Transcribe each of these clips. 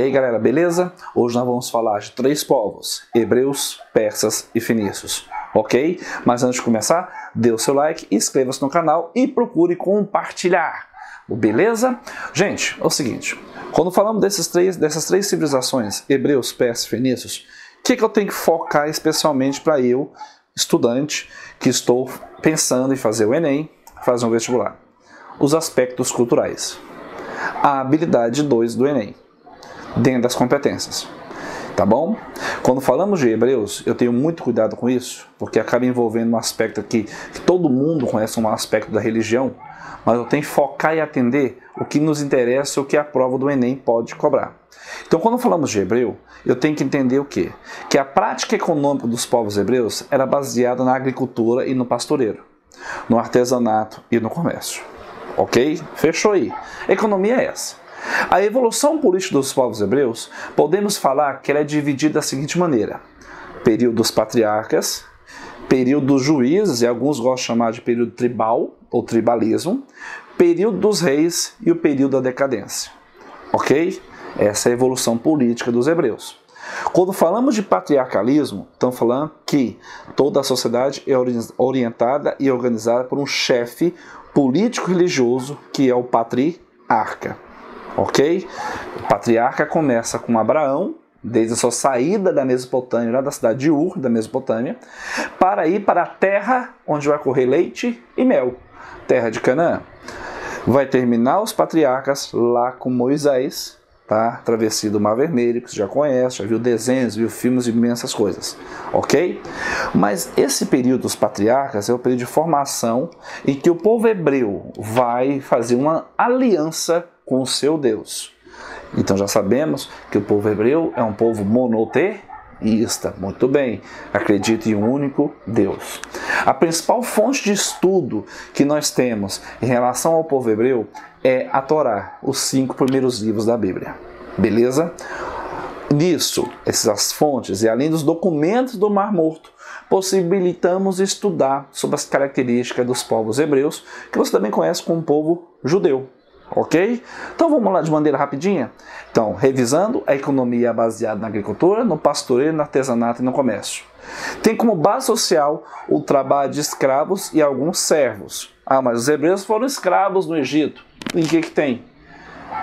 aí galera, beleza? Hoje nós vamos falar de 3 povos, hebreus, persas e fenícios, ok? Mas antes de começar, dê o seu like, inscreva-se no canal e procure compartilhar, beleza? Gente, é o seguinte, quando falamos dessas três civilizações, hebreus, persas e fenícios, o que eu tenho que focar especialmente para eu, estudante, que estou pensando em fazer o Enem, fazer um vestibular? Os aspectos culturais. A habilidade 2 do Enem, dentro das competências, tá bom? Quando falamos de hebreus, eu tenho muito cuidado com isso, porque acaba envolvendo um aspecto aqui, que todo mundo conhece um aspecto da religião, mas eu tenho que focar e atender o que nos interessa, o que a prova do Enem pode cobrar. Então, quando falamos de hebreu, eu tenho que entender o quê? Que a prática econômica dos povos hebreus era baseada na agricultura e no pastoreiro, no artesanato e no comércio. Ok? Fechou aí. A economia é essa. A evolução política dos povos hebreus, podemos falar que ela é dividida da seguinte maneira: período dos patriarcas, período dos juízes, e alguns gostam de chamar de período tribal ou tribalismo, período dos reis e o período da decadência. Ok? Essa é a evolução política dos hebreus. Quando falamos de patriarcalismo, estamos falando que toda a sociedade é orientada e organizada por um chefe político-religioso, que é o patriarca. Ok? O patriarca começa com Abraão, desde a sua saída da Mesopotâmia, lá da cidade de Ur, da Mesopotâmia, para ir para a terra onde vai correr leite e mel, terra de Canaã. Vai terminar os patriarcas lá com Moisés, tá? Travessia do Mar Vermelho, que você já conhece, já viu desenhos, viu filmes e imensas coisas, ok? Mas esse período dos patriarcas é o período de formação em que o povo hebreu vai fazer uma aliança com o seu Deus. Então já sabemos que o povo hebreu é um povo monoteísta. Muito bem, acredita em um único Deus. A principal fonte de estudo que nós temos em relação ao povo hebreu é a Torá, os 5 primeiros livros da Bíblia. Beleza? Nisso, essas fontes e além dos documentos do Mar Morto, possibilitamos estudar sobre as características dos povos hebreus, que você também conhece como povo judeu. Ok? Então vamos lá de maneira rapidinha? Então, revisando, a economia é baseada na agricultura, no pastoreio, no artesanato e no comércio. Tem como base social o trabalho de escravos e alguns servos. Ah, mas os hebreus foram escravos no Egito. E o que tem?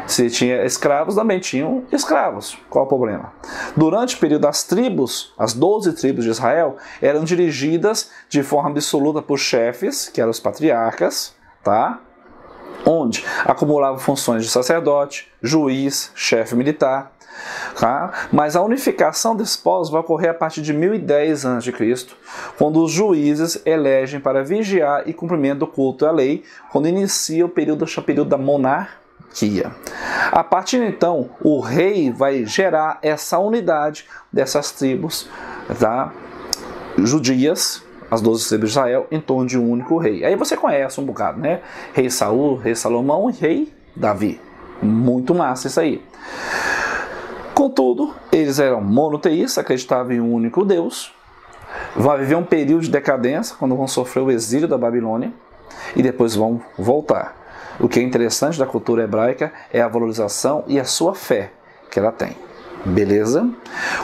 Se tinha escravos, também tinham escravos. Qual o problema? Durante o período das tribos, as 12 tribos de Israel eram dirigidas de forma absoluta por chefes, que eram os patriarcas, tá? Onde acumulavam funções de sacerdote, juiz, chefe militar. Tá? Mas a unificação desses povos vai ocorrer a partir de 1010 a.C., quando os juízes elegem para vigiar e cumprimento do culto à lei, quando inicia o período da monarquia. A partir de então, o rei vai gerar essa unidade dessas tribos, tá? Judias, as 12 tribos de Israel, em torno de um único rei. Aí você conhece um bocado, né? Rei Saul, rei Salomão e rei Davi. Muito massa isso aí. Contudo, eles eram monoteístas, acreditavam em um único Deus. Vai viver um período de decadência, quando vão sofrer o exílio da Babilônia, e depois vão voltar. O que é interessante da cultura hebraica é a valorização e a sua fé que ela tem. Beleza?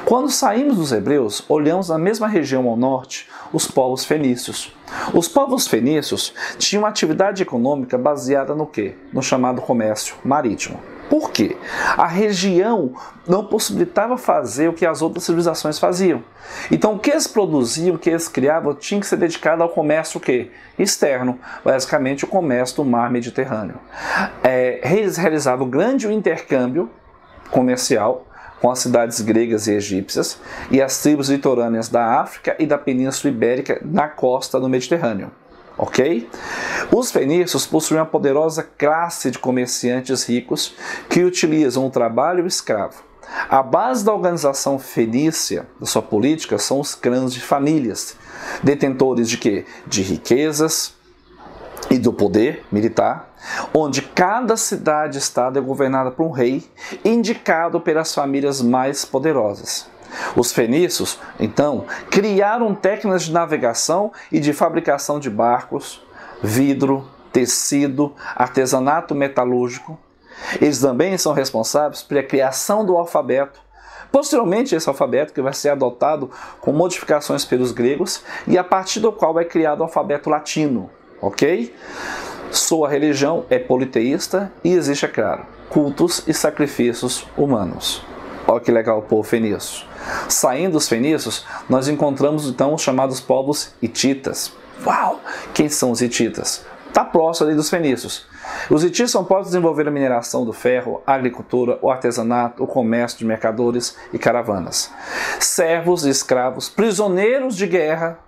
Quando saímos dos hebreus, olhamos na mesma região ao norte os povos fenícios. Os povos fenícios tinham uma atividade econômica baseada no quê? No chamado comércio marítimo. Por quê? A região não possibilitava fazer o que as outras civilizações faziam. Então o que eles produziam, o que eles criavam, tinha que ser dedicado ao comércio o quê? Externo, basicamente o comércio do mar Mediterrâneo. Eles realizavam grande intercâmbio comercial com as cidades gregas e egípcias e as tribos litorâneas da África e da Península Ibérica na costa do Mediterrâneo. Ok? Os fenícios possuíam uma poderosa classe de comerciantes ricos que utilizam o trabalho e o escravo. A base da organização fenícia, da sua política, são os clãs de famílias, detentores de quê? De riquezas e do poder militar, onde cada cidade-estado é governada por um rei, indicado pelas famílias mais poderosas. Os fenícios, então, criaram técnicas de navegação e de fabricação de barcos, vidro, tecido, artesanato metalúrgico. Eles também são responsáveis pela criação do alfabeto. Posteriormente, esse alfabeto que vai ser adotado com modificações pelos gregos e a partir do qual é criado o alfabeto latino, ok? Sua religião é politeísta e existe, é claro, cultos e sacrifícios humanos. Olha que legal o povo fenício. Saindo dos fenícios, nós encontramos então os chamados povos hititas. Uau! Quem são os hititas? Está próximo ali dos fenícios. Os hititas são povos que desenvolveram a mineração do ferro, a agricultura, o artesanato, o comércio de mercadores e caravanas. Servos e escravos, prisioneiros de guerra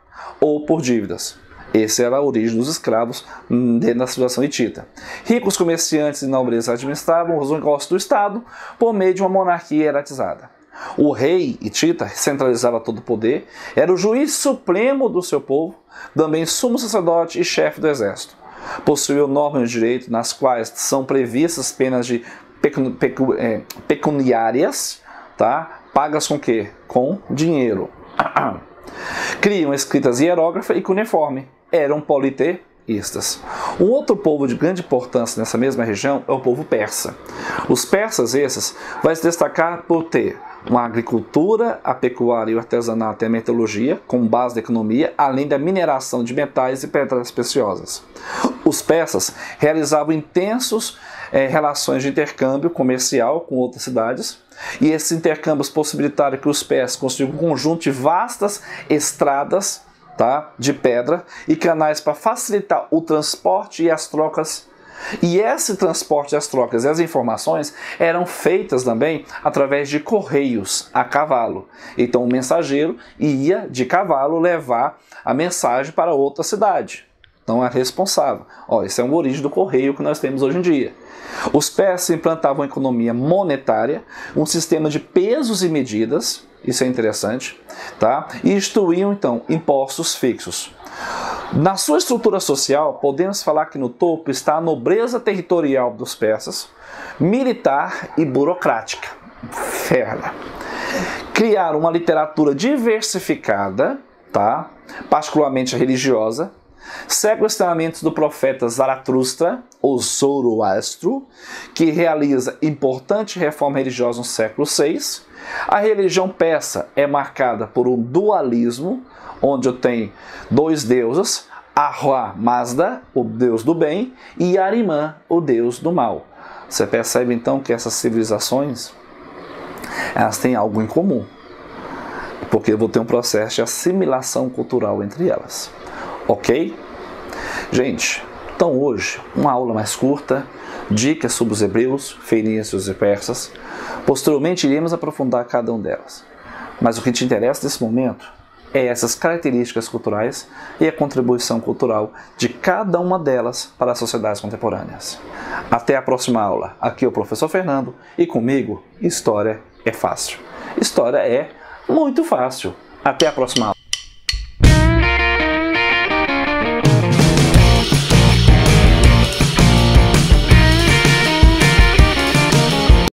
ou por dívidas. Essa era a origem dos escravos dentro da civilização hitita. Ricos comerciantes e nobres administravam os negócios do Estado por meio de uma monarquia hierarquizada. O rei hitita centralizava todo o poder, era o juiz supremo do seu povo, também sumo sacerdote e chefe do exército. Possuiu normas de direito nas quais são previstas penas de pecuniárias, tá? Pagas com o quê? Com dinheiro. Criam escritas hierógrafa e cuneiforme. Eram politeístas. Um outro povo de grande importância nessa mesma região é o povo persa. Os persas, esses, vai se destacar por ter uma agricultura, a pecuária e o artesanato e a metalurgia, com base na economia, além da mineração de metais e pedras preciosas. Os persas realizavam intensos relações de intercâmbio comercial com outras cidades, e esses intercâmbios possibilitaram que os persas construíram um conjunto de vastas estradas, tá, de pedra e canais para facilitar o transporte e as trocas. E esse transporte, as trocas e as informações eram feitas também através de correios a cavalo. Então o mensageiro ia de cavalo levar a mensagem para outra cidade. Então é responsável. Essa é uma origem do correio que nós temos hoje em dia. Os persas implantavam uma economia monetária, um sistema de pesos e medidas, isso é interessante, tá? E instituíam então impostos fixos. Na sua estrutura social, podemos falar que no topo está a nobreza territorial dos persas, militar e burocrática. Ferra. Criaram uma literatura diversificada, tá? Particularmente religiosa, sequestramentos do profeta Zaratustra, ou Zoroastro, que realiza importante reforma religiosa no século VI. A religião persa é marcada por um dualismo, onde eu tenho dois deuses, Ahura Mazda, o deus do bem, e Ahriman, o deus do mal. Você percebe então que essas civilizações, elas têm algo em comum, porque eu vou ter um processo de assimilação cultural entre elas. Ok? Gente, então hoje, uma aula mais curta, dicas sobre os hebreus, fenícios e persas. Posteriormente iremos aprofundar cada um delas. Mas o que te interessa nesse momento é essas características culturais e a contribuição cultural de cada uma delas para as sociedades contemporâneas. Até a próxima aula. Aqui é o professor Fernando e comigo, História é fácil. História é muito fácil. Até a próxima aula.